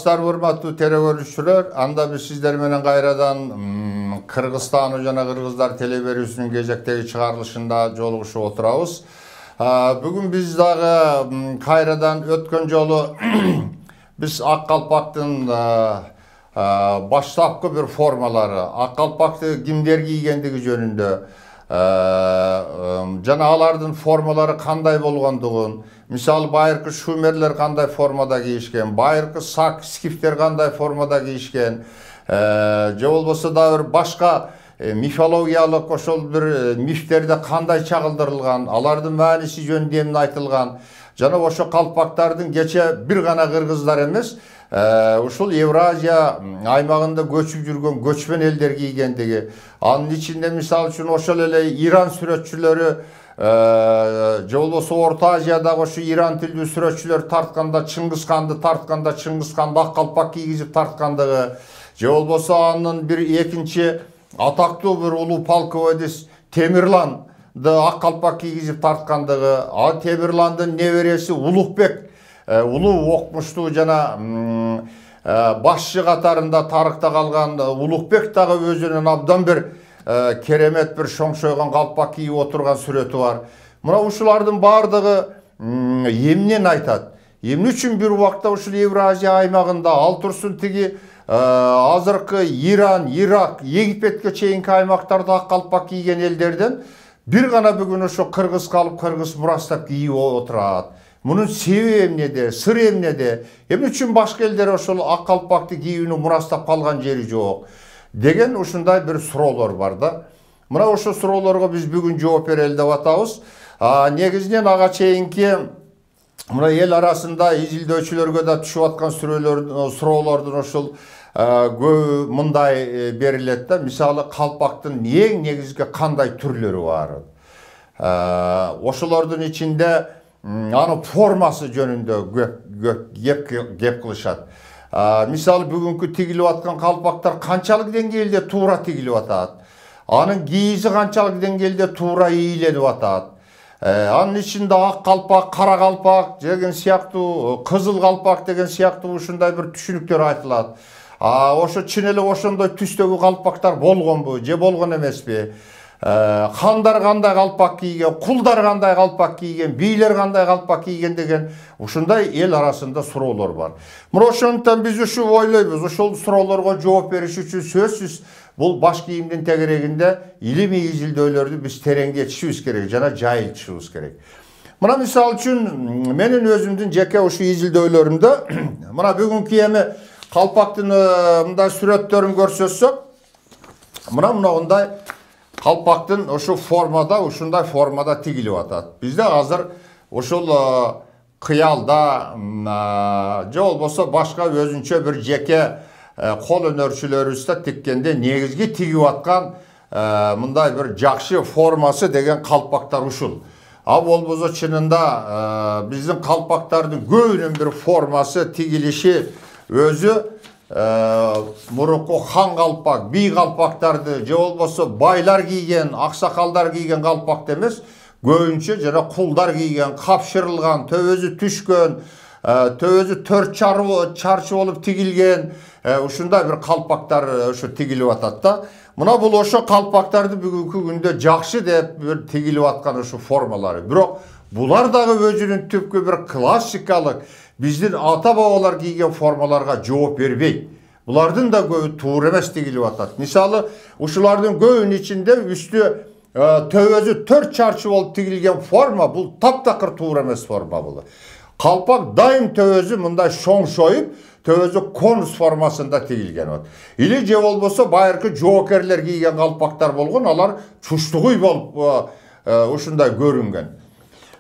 Саламатсыздар, урматтуу телекөрүүчүлөр. Анда биз сиздер менен кайрадан Кыргызстан жана кыргыздар телеберүүсүнүн кезектеги чыгарылышында жолугушуп отурабыз. Бүгүн биз дагы кайрадан өткөн жолу биз ак калпактын баштапкы бир формалары, ак калпакты кимдер кийгендиги жөнүндө жана алардын формалары кандай болгондугун, мисалы байыркы шумерлер кандай формада кийишкен, байыркы сак, скифтер кандай формада кийишкен, же болбосо да бир башка мифологиялык ошол бир мифтерде кандай чагылдырылган, алардын мааниси жөнүндө эмне айтылган, жана ошо калпактардын кече бир гана кыргыздар эмес, ушул Евразия аймагында көчүп жүргөн көчмөн элдер кийгендиги, анын ичинде мисалы үчүн ошол эле Иран сүрөтчүлөрү, же болбосо Орто Азиядагы ошо Иран тилдүү сүрөтчүлөр тартканда, Чыңгызханды тартканда, Чыңгызханды ак калпак кийгизип тарткандыгы, же болбосо анын бир экинчи атактуу бир улуу полководец Темирланды ак калпак кийгизип тарткандыгы, а Темирландын небереси Улукбек улуу окмуштуу жана башчы катарында тарыхта калган Улукбек дагы өзүнүн абдан бир керемет бир шоңшойгон калпак кийип отурган сүрөтү бар. Мына ушулардын баардыгы эмнени айтат? Эмне үчүн бир убакта ушул Евразия аймагында ал турсун тиги азыркы Иран, Ирак, Египетке чейинки аймактарда ак калпак кийген элдерден бир гана бүгүн ошо кыргыз калып, кыргыз мурастап кийип отурат. Мунун себеби эмнеде, сыры эмнеде? Эмне үчүн башка элдер ошол ак калпакты кийүүнү мурастап калган жери жок деген ушундай бир суроолор бар да. Мына ошо суроолорго биз бүгүн жооп берели деп атабыз. Негизинен ага чейинки мына эл арасында изилдөөчүлөргө да түшүп аткан суроолордун ошол көбү мындай берилет да. Мисалы калпактын эң негизги кандай түрлөрү бар? Ошолордун ичинде анын формасы жөнүндө кеп кылышат. Мисалы бүгүнкү тигилип аткан калпактар канчалык деңгээлде туура тигилип атат? Анын кийизи канчалык деңгээлде туура ийиленип атат? Анын ичинде ак калпак, кара калпак деген сыяктуу, кызыл калпак деген сыяктуу ушундай бир түшүнүктөр айтылат. Ошо чын эле ошондой түстөгү калпактар болгонбу же болгон эмеспи? Хандар кандай калпак кийген, кулдар кандай калпак кийген, бийлер кандай калпак кийген деген ушундай эл арасында суроолор бар. Мына ошондуктан биз ушул ойлойбуз, ошол суроолорго жооп бериш үчүн сөзсүз бул баш кийимдин тегерегинде илимий изилдөөлөрдү биз тереңдетишибиз керек жана жайылтышыбыз керек. Мына мисалы үчүн менин өзүмдүн жеке ушул изилдөөлөрүмдө мына бүгүнкү эми калпактын мындай сүрөттөрүн көрсөтсөк, мына мындай калпактын ошо формада, ушундай формада тигилип атат. Бизде азыр ошол кыялда же болбосо башка өзүнчө бир жеке кол өнөрчүлөрүбүздө тиккенде негизги тигип аткан мындай бир жакшы формасы деген калпактар ушул. А болбосо чынында биздин калпактардын көбүнүн бир формасы, тигилиши өзү мурунку хан калпак, бий калпактарды же болбосо байлар кийген, аксакалдар кийген калпакты эмес, көбүнчө жана кулдар кийген, капшырылган, төбөсү түшкөн, төбөсү төрт чарчы болуп тигилген, ушундай бир калпактар ошо тигилип атат да. Мына бул ошо калпактарды бүгүнкү күндө жакшы деп бир тигилип аткан ошо формалары. Бирок булар дагы өзүнүн түпкү бир классикалык биздин ата бабалар кийген формаларга жооп бербейт. Булардын да көбү туура эмес тигилип атат. Мисалы, ушулардын көбүнүн ичинде үстү төбөсү төрт чарчы болуп тигилген форма бул таптакыр туура эмес форма бул. Калпак дайым төбөсү мындай шоңшоюп, төбөсү конус формасында тигилген. Или же болбосо байыркы жоокерлер кийген калпактар болгон, алар чуштугуй болуп ушундай көрүнгөн.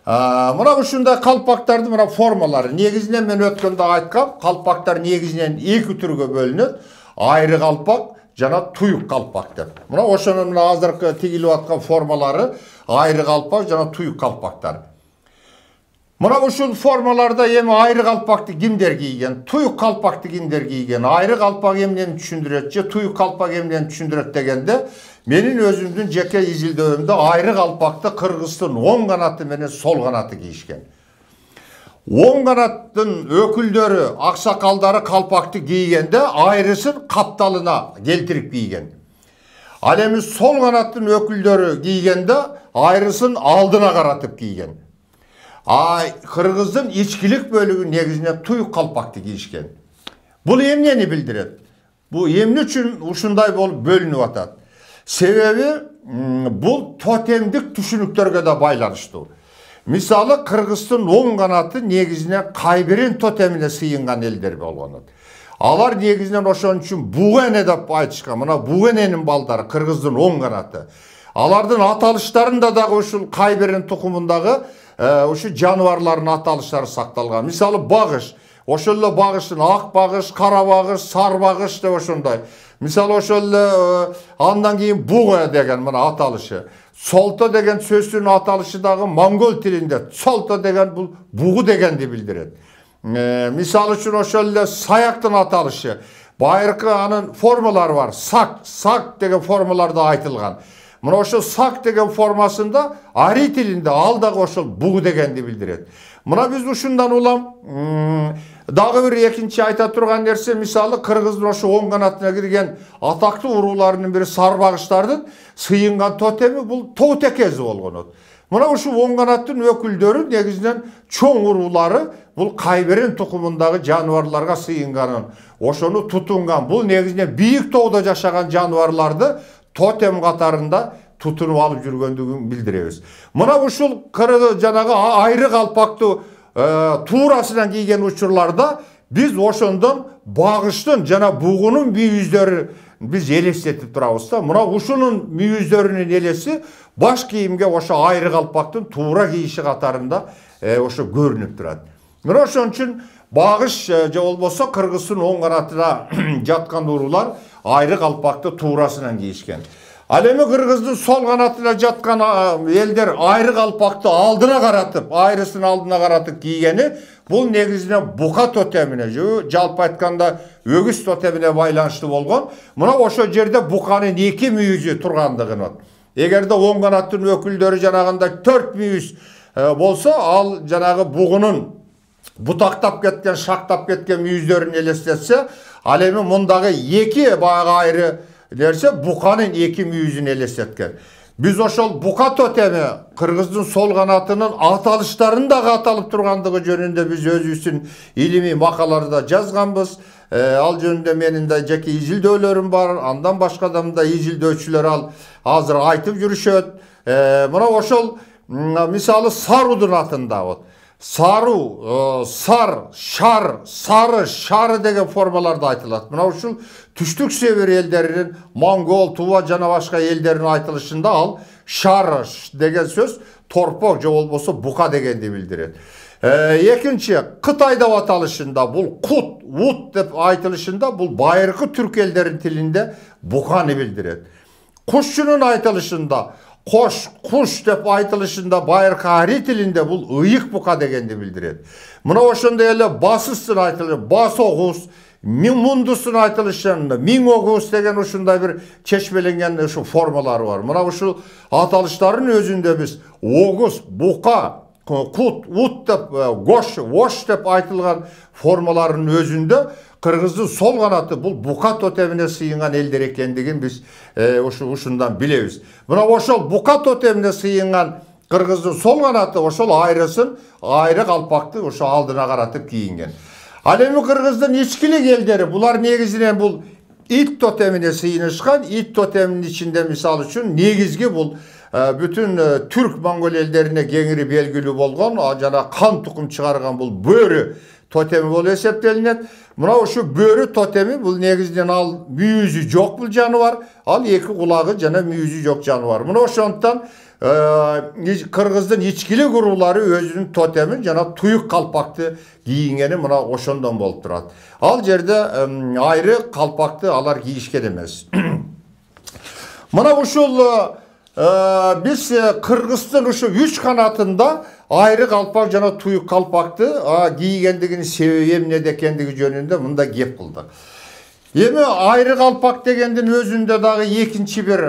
Мына ушундай калпактардын мына формалары. Негизинен мен өткөндө айткам, калпактар негизинен эки түргө бөлүнөт. Айры калпак жана туюк калпак деп. Мына ошонун мына азыркы тигилип аткан формалары айры калпак жана туюк калпактар. Мына ушул формаларда эми айры калпакты кимдер кийген, туюк калпакты кимдер кийген, айры калпак эмнени түшүндүрөт же туюк калпак эмнени түшүндүрөт дегенде, менин өзүмдүн жеке изилдөөмдө айры калпакты кыргыздын оң канаты менен сол канаты кийишкен. Оң канаттын өкүлдөрү, аксакалдары калпакты кийгенде айрысын капталына келтирип кийген. Ал эми сол канаттын өкүлдөрү кийгенде айрысын алдына каратып кийген. Кыргыздын ичкилик бөлүгү негизинен туюк калпакты кийишкен. Бул эмнени билдирет? Бул эмне үчүн ушундай болуп бөлүнүп атат? Себеби бул тотемдик түшүнүктөргө да байланыштуу. Мисалы, Кыргыздын оң канаты негизинен Кайберен тотемине сыйынган элдер болгон. Алар негизинен ошон үчүн Бугене деп айтышкан. Мына Бугененин балдары Кыргыздын оң канаты. Алардын аталыштарында дагы ушул Кайберен тукумундагы ушу жаныбарлардын аталыштары сакталган. Мисалы, багыш. Ошол эле багыштын ак багыш, кара багыш, сары багыш деп ошондой. Мисалы, ошол эле андан кийин буга деген мына аталышы. Солто деген сөздүн аталышы дагы монгол тилинде. Солто деген бул бугу дегенди билдирет. Мисалы үчүн ошол эле саяктын аталышы. Байыркы анын формалары бар. Сак деген формаларда айтылган. Мына ошол сак деген формасында ари тилинде ал дагы ошол бугу дегенди билдирет. Мына биз ушундан улам дагы бир экинчи айта турган нерсе, мисалы, Кыргыздын ошо оң канатына кирген атактуу урууларынын бири сарбагыштардын сыйынган тотеми бул тоо текези болгон. Мына ушул оң канаттын өкүлдөрү негизинен чоң уруулары бул Кайберен тукумундагы жаныбарларга сыйынганын, ошону тутунган. Бул негизинен бийик тоодо жашаган жаныбарларды тотем катарында тутунуп алып жүргөндүгүн билдиребиз. Мына ушул жанагы айры калпактуу туурасынан кийген учурларда биз ошондон багыштын жана бугунун мүйүздөрү биз элестетип турабыз да. Мына ушунун мүйүздөрүнүн элеси баш кийимге ошо айры калпактын туура кийиши катарында ошо көрүнүп турат. Мына ошон үчүн багыш же болбосо Кыргыздын оң канатына жаткан уруулар айры калпакты туурасынан кийишкен. Ал эми Кыргыздын сол канатына жаткан элдер айры калпакты алдына каратып, айрысын алдына каратып кийгени бул негизинен бука тотемине, жалпы айтканда өгүз тотемине байланыштуу болгон. Мына ошол жерде буканын эки мүйүзү тургандыгын. Эгерде оң канаттын өкүлдөрү жанагындай 4 мүйүз болсо, ал жанагы бугунун бутактап кеткен, шактап кеткен мүйүздөрүн элестетсе, ал эми мындагы эки баягы айры нерсе буканын эки мүйүзүн элестеткен. Биз ошол бука тотеми Кыргыздын сол канатынын аталыштарын дагы аталып тургандыгы жөнүндө биз өзүбүздүн илимий макалаларда жазганбыз. Ал жөнүндө менин да жеке изилдөөлөрүм бар. Андан башка да изилдөөчүлөр ал азыр айтып жүрүшөт. Мына ошол мисалы Сарудун атында Сару, сар, шар, сары, шары деген формаларда айтылат. Мына ушул түштүк Сибир элдеринин, монгол, Тува жана башка элдеринин айтылышында ал шар деген сөз торпок же болбосо бука дегенди билдирет. Экинчи, Кытай деп аталышында бул кут, вут деп айтылышында бул байыркы түрк элдеринин тилинде буканы билдирет. Кушчунун айтылышында Кош, куш деп айтылышында байыркы ари тилинде бул ыйык бука дегенди билдирет. Мына ошондой эле басыстын айтылышы, бас огуз, мундустун айтылышында миң огуз деген ушундай бир чечмеленген ушу формалары бар. Мына ушул аталыштардын өзүндө биз огуз, бука, кут, ут деп, гош, вош деп айтылган формаларынын өзүндө Кыргыздын сол канаты бул бука тотемине сыйынган элдер экендигин биз ушундан билебиз. Мына ошол бука тотемине сыйынган Кыргыздын сол канаты ошол айрысын, айры калпакты ошо алдына каратып кийинген. Ал эми Кыргыздын ичкилик элдери булар негизинен бул ит тотемине сыйынышкан. Ит тотеминин ичинде мисалы үчүн негизги бул бүтүн түрк монгол элдерине кеңири белгилүү болгон жана кан тукум чыгарган бул бөрү тотеми болуп эсептелинет. Мына ушу бөрү тотеми бул негизинен ал мүйүзү жок бул жаныбар, ал эки кулагы жана мүйүзү жок жаныбар. Мына ошондон Кыргыздын ичкилик уруулары өзүнүн тотемин жана туюк калпакты кийингени мына ошондон болуп турат. Ал жерде айры калпакты алар кийишкен эмес. Мына ушул биз Кыргыздын ушу 3 канатында айры калпак жана туюк калпакты кийгендигинин себеби эмнеде экендиги жөнүндө мында кеп кылдык. Эми айры калпак дегендин өзүндө дагы экинчи бир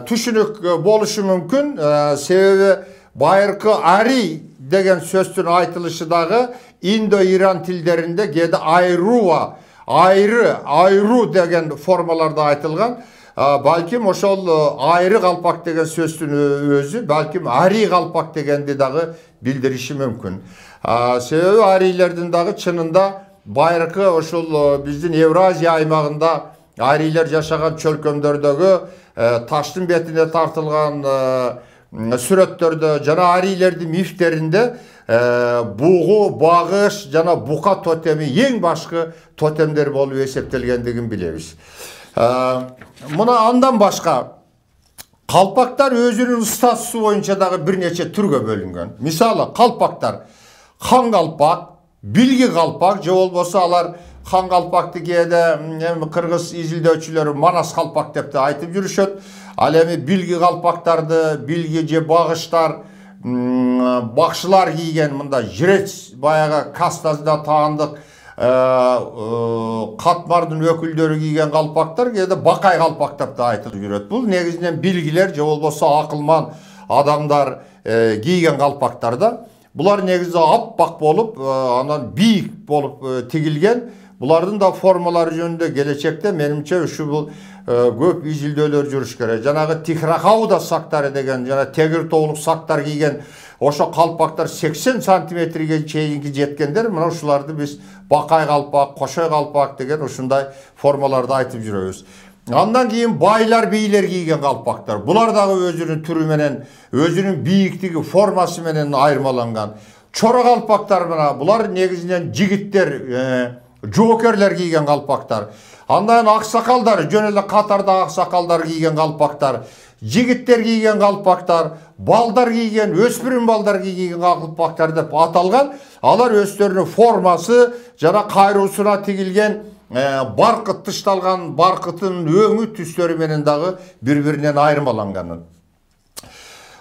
түшүнүк болушу мүмкүн. Себеби байыркы ари деген сөздің айтылышы дағы Индо-Иран тілдерінде кеді айру деген формаларда айтылған. Балким ошол айры қалпақ деген сөздің өзі, балким ари қалпақ дегенде дағы білдіріші мүмкін. Себебі арилердің дағы чынында байырқы ошол біздің Евразия аймағында арилер жашаған чөлкөмдөрдөгү таштын бетіне тартылған сүрөттөрдө жана арилердин мифтеринде бугу, багыш жана бука тотеми эң башкы тотемдер болуп эсептелгендигин билебиз. Мына андан башка калпактар өзүнүн статусу боюнча дагы бир нече түргө бөлүнгөн. Мисалы, калпактар хан калпак, билги калпак, же болбосо алар хан калпакты кээде кыргыз изилдөөчүлөр манас калпак деп да айтып жүрүшөт. Ал эми билги калпактарды, билги же багыштар, бакшылар кийген мында жрец баягы кастасында таандык катмардын өкүлдөрү кийген калпактар кээде бакай калпак деп да айтылып жүрөт. Бул негизинен билгилер же болбосо акылман адамдар кийген калпактар да. Булар негизи аппак болуп, анан бийик болуп тигилген. Булардын да формалары жөнүндө келечекте менимче ушу көп изилдөөлөр жүрүш керек. Жанагы Тихрахауда сактары деген жана тегир тоолук сактар кийген ошо калпактар 80 сантиметрге чейинки жеткендер. Мына ушуларды биз бакай калпак, кошой калпак деген ушундай формаларды айтып жүрөбүз. Андан кийин байлар, бийлер кийген калпактар. Булар дагы өзүнүн түрү менен, өзүнүн бийиктиги, формасы менен айырмаланган. Чора калпактар мына булар негизинен жигиттер, жоокерлер кийген калпактар. Андан аксакалдар, жөн эле катарда аксакалдар кийген калпактар, жигиттер кийген калпактар, балдар кийген, өспүрүм балдар кийген калпактар деп аталган. Алар өздөрүнүн формасы жана кайруусуна тигилген баркыт тышталган баркытын өңү түстөрү менен дагы бири-биринен айырмаланганын.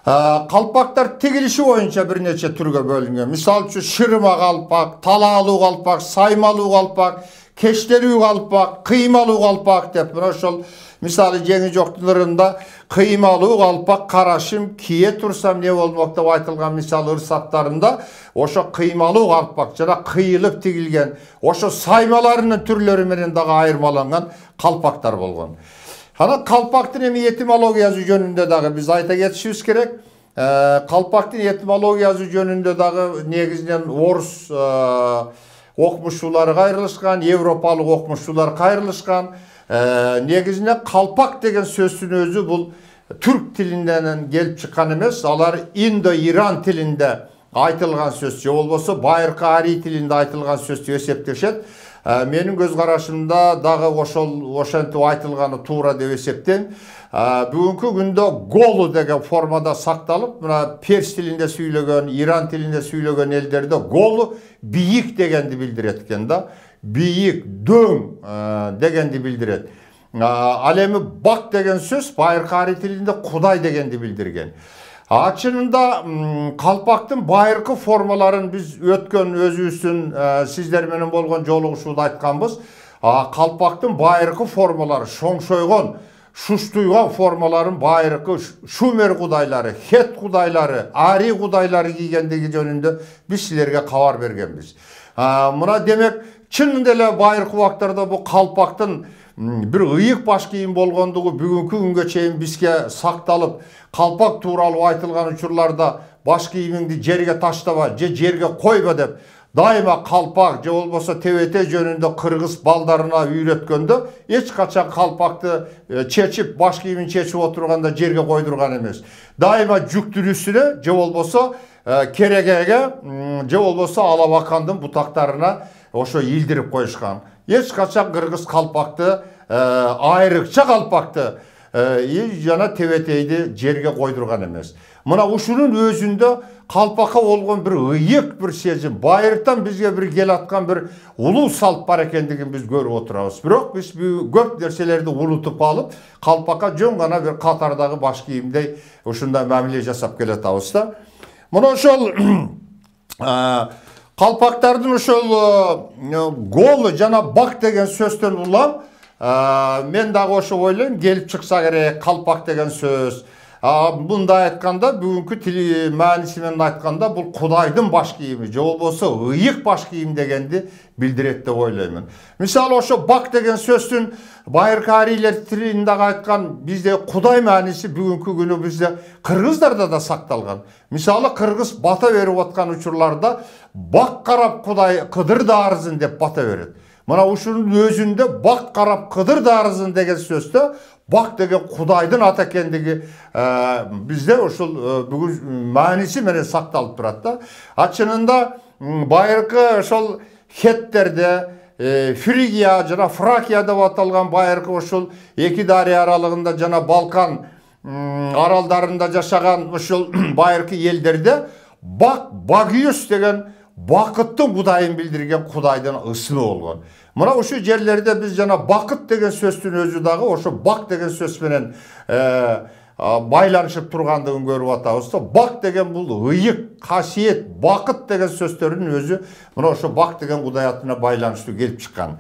Калпактар тигилиши боюнча бир нече түргө бөлүнгөн. Мисалы үчүн шырма калпак, талаалуу калпак, саймалуу калпак, кештелүү калпак, кыймалуу калпак деп мына ошол мисалы жеңи жоктуларында кыймалуу калпак карашым кие турсам не болмок деп айтылган мисалы ырсактарында ошо кыймалуу калпак жана кыйылып тигилген ошо саймаларынын түрлөрү менен дагы айырмаланган калпактар болгон. Ана калпактын эми этимологиясы жөнүндө дагы биз айта кетишибиз керек. Калпактын этимологиясы жөнүндө дагы негизинен орус окумуштуулары кайрылышкан, европалык окумуштуулар кайрылышкан. Негизинен калпак деген сөздүн өзү бул түрк тилинен келип чыккан эмес, алар Индо-Иран тилинде айтылган сөз, же болбосо байыркы ари тилинде айтылган сөз деп эсептешет. Менин көз карашымда дагы ошентип айтылганы туура деп эсептейм. Бүгүнкү күндө голу деген формада сакталып, мына перс тилинде сүйлөгөн, иран тилинде сүйлөгөн элдерде голу бийик дегенди билдирет экен да. Бийик, дөң дегенди билдирет. Ал эми бак деген сөз байыркы ари тилинде кудай дегенди билдирген. Чынында калпактын байыркы формаларын биз өткөн өзүбүздүн сиздер менен болгон жолугушууда айтканбыз. Калпактын байыркы формалары шоңшойгон, шуштуйган формаларын байыркы шумер кудайлары, хет кудайлары, ари кудайлары кийгендиги жөнүндө биз силерге кабар бергенбиз. Мына демек чынында эле байыркы убактарда бул калпактын бир ыйык баш кийим болгондугу бүгүнкү күнгө чейин бизге сакталып, калпак тууралуу айтылган учурларда баш кийимиңди жерге таштаба же жерге койбо деп дайыма калпак же болбосо тебете жөнүндө кыргыз балдарына үйрөткөндө эч качан калпакты чечип, баш кийимин чечип отурганда жерге койдурган эмес. Дайыма жүктүн үстүнө же болбосо керегеге же болбосо алабакандын бутактарына ошо илдирип коюшкан. Эч качан кыргыз калпакты, айрыкча калпакты жана тебетейди жерге койдурган эмес. Мына ушунун өзүндө калпакка болгон бир ыйык бир сезим, байыртан бизге бир келаткан бир улуу салт бар экендигин биз көрүп отурабыз. Бирок биз көп нерселерди унутуп алып, калпакка жөн гана бир катардагы баш кийимдей ушундай мамиле жасап келатабыз да. Мына ошол калпактардын ошол гол жана бак деген сөздөн улам мен дагы ошо ойлойм, келип чыкса керек калпак деген сөз. Bunda ayтканда, бүгүнкү тил мааниси менен айтканда, бул Кудайдын баш кийими, же болбосо ыйык баш кийим дегенди билдирет деп ойлоймун. Мисалы ошо бак деген сөздүн байыркы арийлер тилинде айткан бизде Кудай мааниси бүгүнкү күнү бизде кыргыздарда да сакталган. Мисалы кыргыз бата берип аткан учурларда бак карап Кудай кыдыр даарызын деп бата берет. Мына ушунун өзүндө бак карап кыдыр даарызын деген сөздө бак деген Кудайдын аты экендиги бизде ушул бүгүн мааниси менен сакталып турат да. Чынында байыркы ошол хеттерде Фригия жана Фракия деп аталган байыркы ушул эки дарыя аралыгында жана Балкан аралдарында жашаган ушул байыркы элдерде бак Багиус деген бакыттын Кудайын билдирген Кудайдын ысымы болгон. Мына ушул жерлерде биз жана бакыт деген сөздүн өзү дагы ошо бак деген сөз менен байланышып тургандыгын көрүп атабыз да. Бак деген бул ыйык, касиет, бакыт деген сөздөрдүн өзү мына ошо бак деген Кудай атына байланыштуу келип чыккан.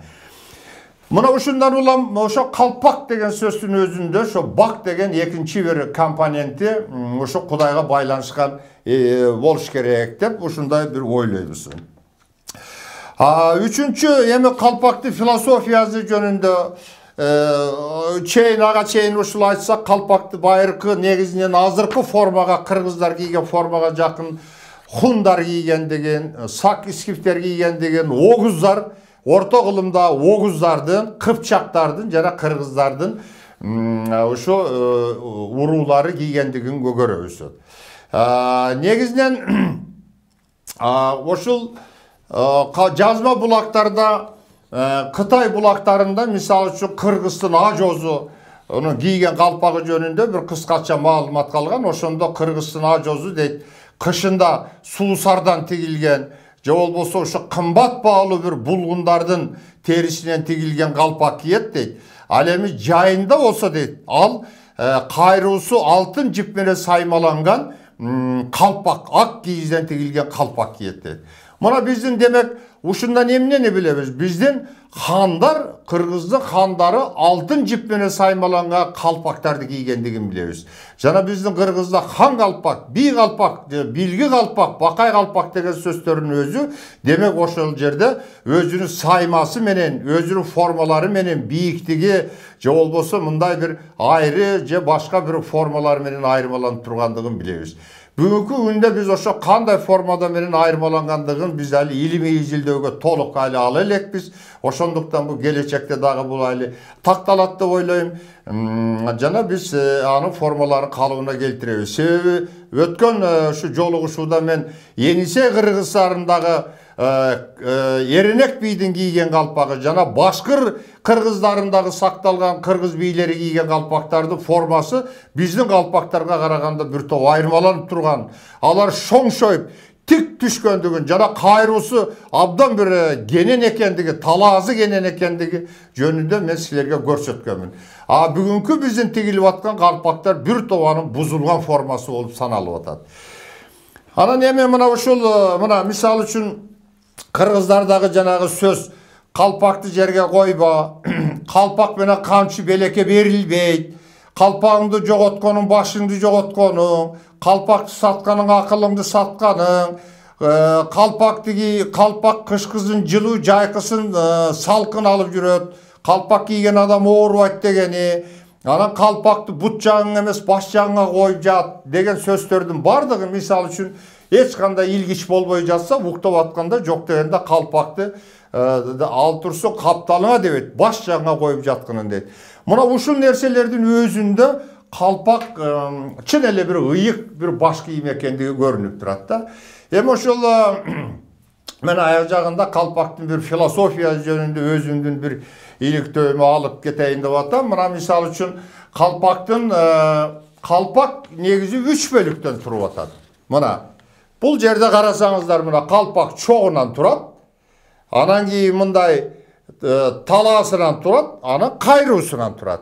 Мына ушундан улам ошо калпак деген сөздүн өзүндө ошо бак деген экинчи бир компоненти ошо Кудайга байланышкан болуш керек деп ушундай бир ойлойбуз. Үчүнчү эми калпактын философиясы жөнүндө ага чейин ушул айтсак, калпакты байыркы негизинен азыркы формага, кыргыздар кийген формага жакын хундар кийген деген, сак скифтер кийген деген, огуздар, орто кылымда огуздардын, кыпчактардын жана кыргыздардын ошо уруулары кийгендигин көрөбүз. Негизинен ошол жазма булактарда, Кытай булактарында, мисалы үчүн Кыргыздын ажозу онун кийген калпагы жөнүндө бир кыскача маалымат калган. Ошондо Кыргыздын ажозу дейт, кышында суусардан тигилген, же болбосо ошо кымбат баалуу бир булгундардын терисинен тигилген калпак кийет дейт. Ал эми жайында болсо дейт, ал кайруусу алтын жип менен саймаланган калпак, ак кийизден тигилген калпак кийет дейт. Мына биздин демек ушундан эмнени билебиз? Биздин хандар, кыргыздын хандары алтын жип менен саймаланган калпактарды кийгендигин билебиз. Жана биздин кыргызда хан калпак, би калпак, билги калпак, бакай калпак деген сөздөрдүн өзү демек ошол жерде өзүнүн саймасы менен, өзүнүн формалары менен, бийиктиги же болбосо мындай бир айры же башка бир формалары менен айырмаланып тургандыгын билебиз. Бүгүнкү күндө биз ошо кандай формада менен айырмалангандыгын биз али илимий изилдөөгө толук али ала элекпиз. Ошондуктан бул келечекте дагы бул али такталат деп ойлойм. Жана биз анын формаларын калыбына келтиребиз. Себеби өткөн ушу жолугушууда мен Енисей кыргыздарындагы Эренек бийдин кийген калпагы жана башкыр кыргыздарындагы сакталган кыргыз бийлери кийген калпактардын формасы биздин калпактарга караганда бир топ айырмаланып турган. Алар шоңшойуп тик түшкөндүгүн жана кайруусу абдан бир кенен экендиги, талаазы кенен экендиги жөнүндө мен силерге көрсөткөнмүн. Бүгүнкү биздин тигилип аткан калпактар бир топ анын бузулган формасы болуп саналып атат. Анан эми мына ушул мына мисалы үчүн кыргыздардагы жанагы сөз калпакты жерге койбо, калпак менен камчы белекке берилбейт, калпагыңды жоготконуң башыңды жоготконуң, калпакты сатканың акылыңды сатканың, калпак кышкызын жылуу жайкысын салкын алып жүрөт, калпак кийген адам оорубайт дегени, анан калпакты бут жагың эмес баш жагыңа коюп жат деген сөздөрдүн бардыгы мисалы үчүн эч кандай илгич болбой жатса, уктап атканда жок дегенде калпакты ал турсун капталыңа дебейт, баш жагыңа коюп жаткынын дейт. Мына ушул нерселердин өзүндө калпак чын эле бир ыйык бир баш кийим экендиги көрүнүп турат да. Эми ошол мен аяк жагында калпактын бир философия жөнүндө өзүмдүн бир иликтөөмө алып кетейин деп атам. Мына мисалы үчүн калпак негизи 3 бөлүктөн туруп атат. Мына бул жерде карасаңыздар, мына калпак чогунан турат, анан кийин мындай талаасынан турат, анан кайруусунан турат.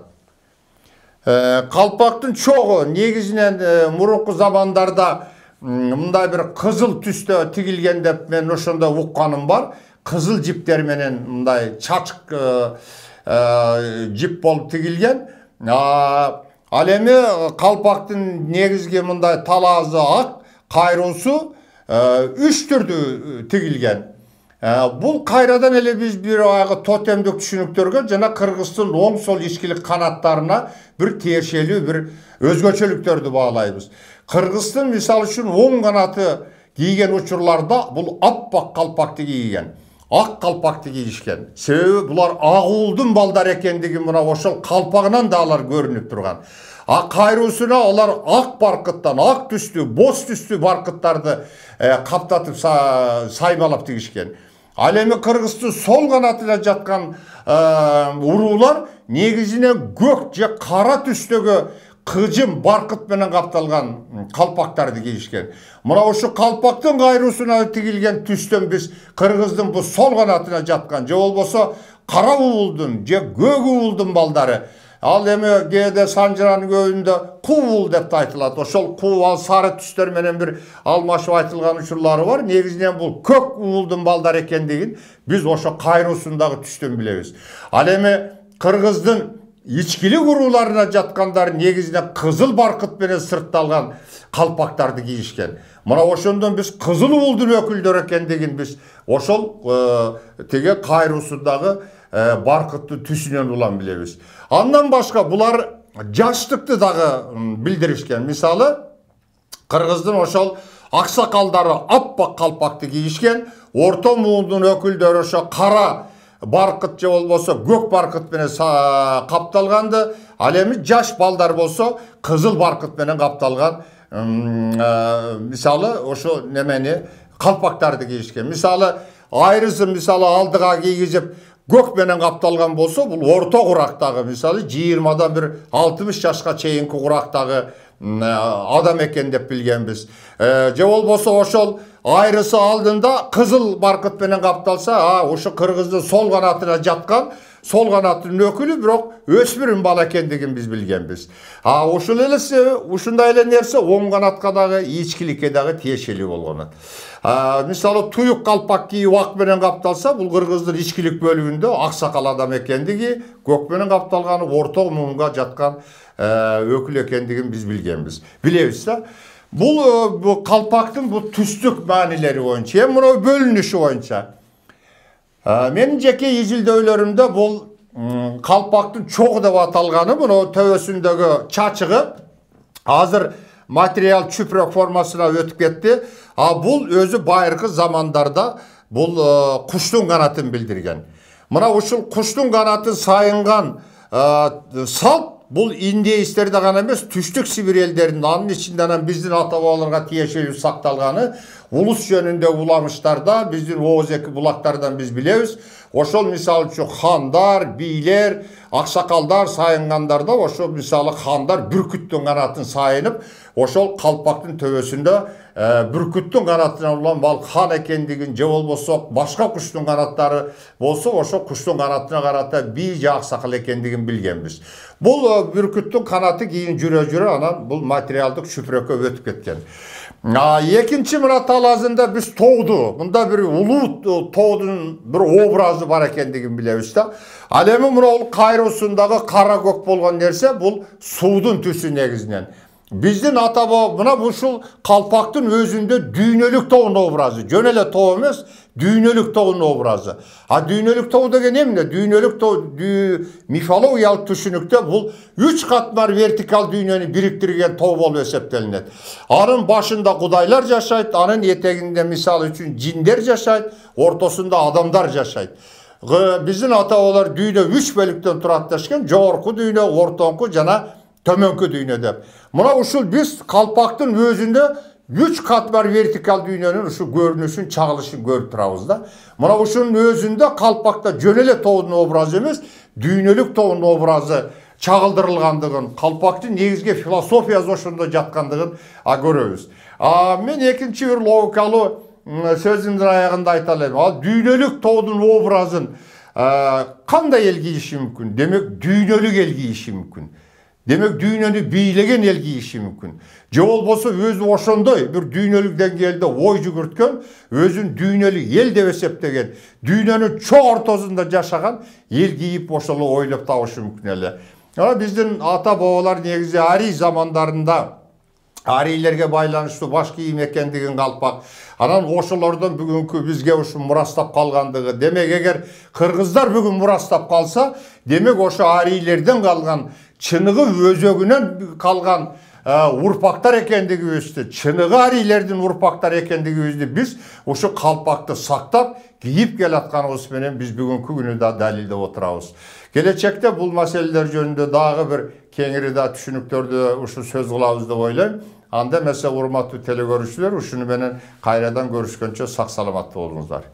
Калпактын чогу негизинен мурунку замандарда мындай бир кызыл түстө тигилген деп мен ошондо укканым бар. Кызыл жиптер менен мындай чачык жип болуп тигилген. Ал эми калпактын негизги мындай талаазы ак, кайруусу 3 түрдүү тигилген. Бул кайрадан эле биз бир аягы тотемдик түшүнүктөргө жана Кыргыздын оң сол ичкилик канаттарына бир тиешелүү бир өзгөчөлүктөрдү баалайбыз. Кыргыздын мисалы үчүн оң канаты кийген учурларда бул аппак калпакты кийген. Ак калпакты кийишкен. Себеби булар ак уулдун балдары экендиги мына ошол калпагынан да алар көрүнүп турган. Кайруусуна алар ак баркыттан, ак түстүү, боз түстүү баркыттарды каптатып саймалап тигишкен. Ал эми Кыргыздын сол канатына жаткан уруулар негизинен көк же кара түстөгү кыжым баркыт менен капталган калпактарды кийишкен. Мына ошо калпактын кайруусуна тигилген түстөн биз Кыргыздын бу сол канатына жаткан же болбосо кара уулдун же көк уулдун балдары. Ал эми кээде Санжыранын көбүндө куул деп айтылат. Ошол куул сары түстөр менен бир алмашып айтылган учурлары бар. Негизинен бул көк уулдун балдары экендигин биз ошо кайруусундагы түстөн билебиз. Ал эми Кыргыздын ичкилик урууларына жаткандар негизинен кызыл баркыт менен сыртталган калпактарды кийишкен. Мына ошондон биз кызыл уулдун өкүлдөрү экендигин биз ошол теге кайруусундагы баркыттын түсүнөн улам билебиз. Андан башка булар жаштыкты дагы билдиришкен. Мисалы, Кыргыздын ошол аксакалдары аппак калпакты кийишкен, орто муундун өкүлдөрү ошо кара баркыт же болбосо көк баркыт менен капталганды. Ал эми жаш балдар болсо кызыл баркыт менен капталган мисалы ошо немени калпактарды кийишкен. Мисалы, айрысы мисалы алдыга кийгизип көк менен капталган болсо, бул орто курактагы, мисалы 20-дан бир 60 жашка чейинки курактагы адам экен деп билгенбиз. Же болбосо ошол айрысы алдында кызыл баркыт менен капталса, ошо Кыргыздын сол канатына жаткан, сол канаттын өкүлү, бирок өспүрүм бала экендигин биз билгенбиз. Ошол эле ушундай эле нерсе оң канатка дагы, ичкиликке дагы тиешелүү болгон. Мисалы, туюк калпак кийип ак менен капталса, бул Кыргыздын ичкилик бөлүгүндө аксакал адам экендиги, көк менен капталганы орто муунга жаткан өкүл экендигин биз билгенбиз. Билебиз да. Бул калпактын бул түстүк маанилери боюнча, эми мына бөлүнүшү боюнча. Менин жеке изилдөөлөрүмдө бул калпактын чогу деп аталганы, мына төбөсүндөгү чачыгы азыр материал чүпрөк формасына өтүп кетти. Бул өзү байыркы замандарда бул куштун канатын билдирген. Мына ушул куштун канатын сайынган салт бул индеистерде гана эмес, түштүк Сибир элдеринин, анын ичинде анан биздин ата бабаларга тиешелүү сакталганы улус жөнүндө уламыштарда, биздин Оозеки булактардан биз билебиз. Ошол мисалы үчүн хандар, бийлер, аксакалдар сайынгандарда ошол мисалы хандар бүркүттүн канатын сайынып, ошол калпактын төбөсүндө бүркүттүн канатынан улам бал хан экендигин же болбосо башка куштун канаттары болсо, ошо куштун канатына карата бий же аксакал экендигин билгенбиз. Бул бүркүттүн канаты кийин жүрө анан бул материалдык чүпрөккө өтүп кеткен. Экинчи мына талаазында биз тоодо, мында бир улуу тоодун бир образы бар экендигин билебиз да. Ал эми мына кайруусундагы кара көк болгон нерсе бул суудун түсү негизинен. Биздин ата баба мына ушул калпактын өзүндө дүйнөлүк тоонун образы, жөн эле тоо эмес, дүйнөлүк тоонун образы. Дүйнөлүк тоо деген эмне? Дүйнөлүк тоо мифологиялык түшүнүктө бул 3 катмар вертикал дүйнөнү бириктирген тоо болуп эсептелинет. Анын башында кудайлар жашайт, анын этегинде мисалы үчүн жиндер жашайт, ортосунда адамдар жашайт. Биздин ата бабалар дүйнө 3 бөлүктөн турат дешкен, жогорку дүйнө, ортоңку жана төмөнкү дүйнө деп. Мына ушул биз калпактын өзүндө 3 катмар вертикал дүйнөнүн ушу көрүнүшүн, чагылышын көрүп турабыз да. Мына ушунун өзүндө калпакта жөн эле тоодун образы эмес, дүйнөлүк тоонун образы чагылдырылгандыгын, калпактын негизги философиясы ошондо жаткандыгын көрөбүз. Мен экинчи бир логикалуу сөзүмдүн аягында айта алам. Дүйнөлүк тоодун образын кандай эл кийиши мүмкүн? Демек, дүйнөлүк эл кийиши мүмкүн. Демек, дүйнөнү бийлеген эл кийиши мүмкүн. Же болбосо өзү ошондой бир дүйнөлүк деңгээлде ой жүгүрткөн, өзүн дүйнөлүк эл деп эсептеген, дүйнөнүн чоң ортосунда жашаган эл кийип ошол ойлоп табышы мүмкүн эле. Биздин ата бабалар негизи ари замандарында арилерге байланыштуу баш кийим экендигин калпак. Анан ошолордон бүгүнкү бизге ушу мурастап калгандыгы. Демек эгер кыргыздар бүгүн мурастап калса, демек ошо арилерден калган чыныгы өзөгүнөн калган урпактар экендигибизди, чыныгы арилердин урпактар экендигибизди биз ушу калпакты сактап кийип келатканыбыз менен биз бүгүнкү күнү да далилдеп отурабыз. Келечекте бул маселелер жөнүндө дагы бир кеңири да түшүнүктөрдү ушу сөз кылабыз деп ойлойм. Анда эмесе урматтуу телекөрүүчүлөр, ушуну менен кайрадан көрүшкөнчө сак саламаттуу болуңуздар.